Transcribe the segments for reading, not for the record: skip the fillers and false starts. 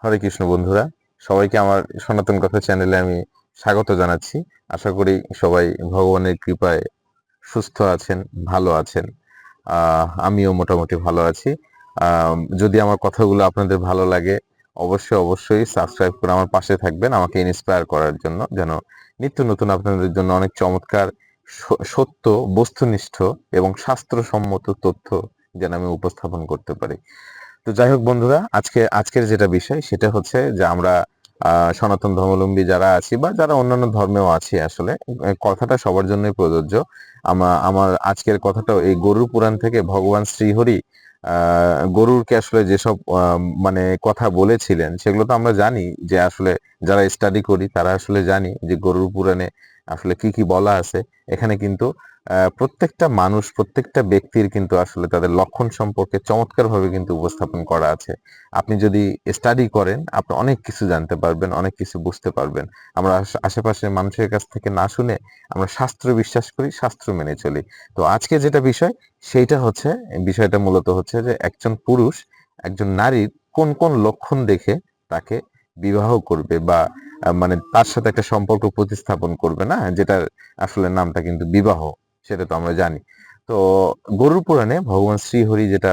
হরে কৃষ্ণ বন্ধুরা, সবাইকে আমার সনাতন কথা চ্যানেলে আমি স্বাগত জানাচ্ছি। আশা করি সবাই ভগবানের কৃপায় সুস্থ আছেন, ভালো আছেন। আমিও মোটামুটি ভালো আছি। যদি আমার কথাগুলো আপনাদের ভালো লাগে, অবশ্যই সাবস্ক্রাইব করে আমার পাশে থাকবেন, আমাকে ইন্সপায়ার করার জন্য, যেন নিত্য নতুন আপনাদের জন্য অনেক চমৎকার সত্য, বস্তুনিষ্ঠ এবং শাস্ত্রসম্মত তথ্য যেন আমি উপস্থাপন করতে পারি। তো যাই হোক বন্ধুরা, আজকের যেটা বিষয় সেটা হচ্ছে যে আমরা সনাতন ধর্মাবলম্বী যারা আছি বা যারা অন্যান্য ধর্মেও আছি, আসলে কথাটা সবার জন্যই প্রযোজ্য। আমার আজকের কথাটা এই গরুর পুরাণ থেকে ভগবান শ্রীহরি গরুরকে আসলে যেসব মানে কথা বলেছিলেন, সেগুলো তো আমরা জানি যে আসলে যারা স্টাডি করি তারা আসলে জানি যে গরুর পুরাণে আসলে কি কি বলা আছে। এখানে কিন্তু প্রত্যেকটা মানুষ, প্রত্যেকটা ব্যক্তির কিন্তু আসলে তাদের লক্ষণ সম্পর্কে চমৎকারভাবে কিন্তু উপস্থাপন করা আছে। আপনি যদি স্টাডি করেন, আপনি অনেক কিছু জানতে পারবেন, অনেক কিছু বুঝতে পারবেন। আমরা আশেপাশের মানুষের কাছ থেকে না শুনে আমরা শাস্ত্র বিশ্বাস করি, শাস্ত্র মেনে চলি। তো আজকে যেটা বিষয়, সেইটা হচ্ছে, বিষয়টা মূলত হচ্ছে যে একজন পুরুষ একজন নারীর কোন কোন লক্ষণ দেখে তাকে বিবাহ করবে বা মানে তার সাথে একটা সম্পর্ক প্রতিস্থাপন করবে, না যেটার আসলে নামটা কিন্তু বিবাহ, সেটা তো আমরা জানি। তো গরুর পুরাণে ভগবান শ্রীহরি যেটা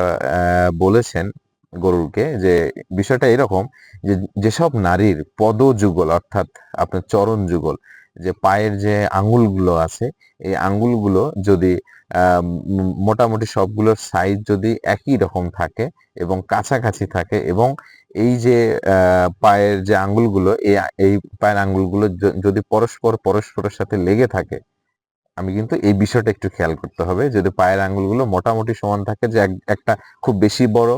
বলেছেন গরুরকে, যে বিষয়টা এরকম যে যেসব নারীর পদযুগল, অর্থাৎ আপনার চরণ যুগল, যে পায়ের যে আঙ্গুলগুলো আছে, এই আঙ্গুলগুলো যদি মোটামুটি সবগুলোর সাইজ যদি একই রকম থাকে এবং কাছাকাছি থাকে, এবং এই যে পায়ের যে আঙ্গুলগুলো, এই পায়ের আঙ্গুলগুলো যদি পরস্পরের সাথে লেগে থাকে, আমি কিন্তু এই বিষয়টা একটু খেয়াল করতে হবে। যদি পায়ের আঙ্গুলগুলো মোটামুটি সমান থাকে, যে একটা খুব বেশি বড়,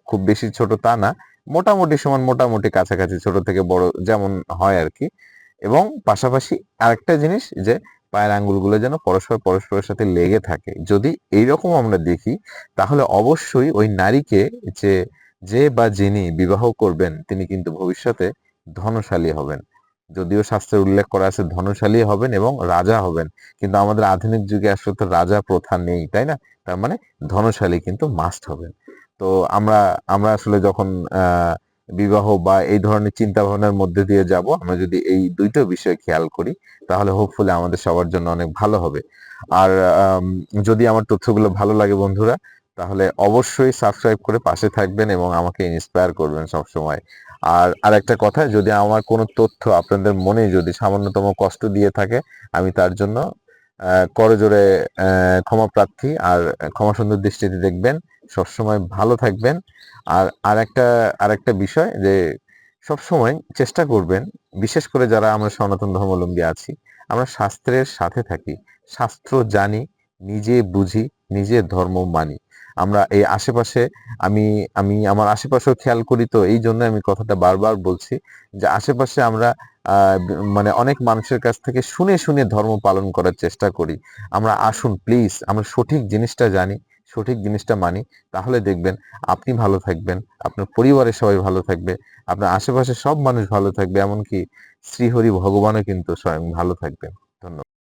খুব বেশি ছোট তা না, মোটামুটি সমান, মোটামুটি কাছাকাছি, ছোট থেকে বড় যেমন হয় আর কি। এবং পাশাপাশি আরেকটা জিনিস, যে পায়ের আঙ্গুলগুলো যেন পরস্পরের সাথে লেগে থাকে। যদি এইরকম আমরা দেখি, তাহলে অবশ্যই ওই নারীকে, যে যে বা যিনি বিবাহ করবেন, তিনি কিন্তু ভবিষ্যতে ধনশালী হবেন। যদিও শাস্ত্রে উল্লেখ করা আছে ধনশালী হবেন এবং রাজা হবেন, কিন্তু আমাদের আধুনিক যুগে আসলে তো রাজা প্রথা নেই, তাই না? তার মানে ধনশালী কিন্তু মাস্ট হবেন। তো আমরা আমরা আসলে যখন বিবাহ বা এই ধরনের চিন্তা ভাবনার মধ্যে দিয়ে যাব, আমরা যদি এই দুইটা বিষয় খেয়াল করি, তাহলে হোপফুলি আমাদের সবার জন্য অনেক ভালো হবে। আর যদি আমার তথ্যগুলো ভালো লাগে বন্ধুরা, তাহলে অবশ্যই সাবস্ক্রাইব করে পাশে থাকবেন এবং আমাকে ইন্সপায়ার করবেন সবসময়। আর আরেকটা কথা, যদি আমার কোনো তথ্য আপনাদের মনে যদি সামান্যতম কষ্ট দিয়ে থাকে, আমি তার জন্য করজোড়ে ক্ষমা প্রার্থী। আর ক্ষমা সুন্দর দৃষ্টিতে দেখবেন। সবসময় ভালো থাকবেন। আর আরেকটা বিষয়, যে সবসময় চেষ্টা করবেন, বিশেষ করে যারা আমরা সনাতন ধর্মাবলম্বী আছি, আমরা শাস্ত্রের সাথে থাকি, শাস্ত্র জানি, নিজে বুঝি, নিজের ধর্ম মানি। আমরা এই আশেপাশে, আমি আমি আমার আশেপাশেও খেয়াল করি, তো এই জন্য আমি কথাটা বারবার বলছি, যে আশেপাশে আমরা মানে অনেক মানুষের কাছ থেকে শুনে শুনে ধর্ম পালন করার চেষ্টা করি। আমরা আসুন প্লিজ, আমরা সঠিক জিনিসটা জানি, সঠিক জিনিসটা মানি। তাহলে দেখবেন আপনি ভালো থাকবেন, আপনার পরিবারের সবাই ভালো থাকবে, আপনার আশেপাশে সব মানুষ ভালো থাকবে, এমনকি শ্রীহরি ভগবানও কিন্তু স্বয়ং ভালো থাকবেন। ধন্যবাদ।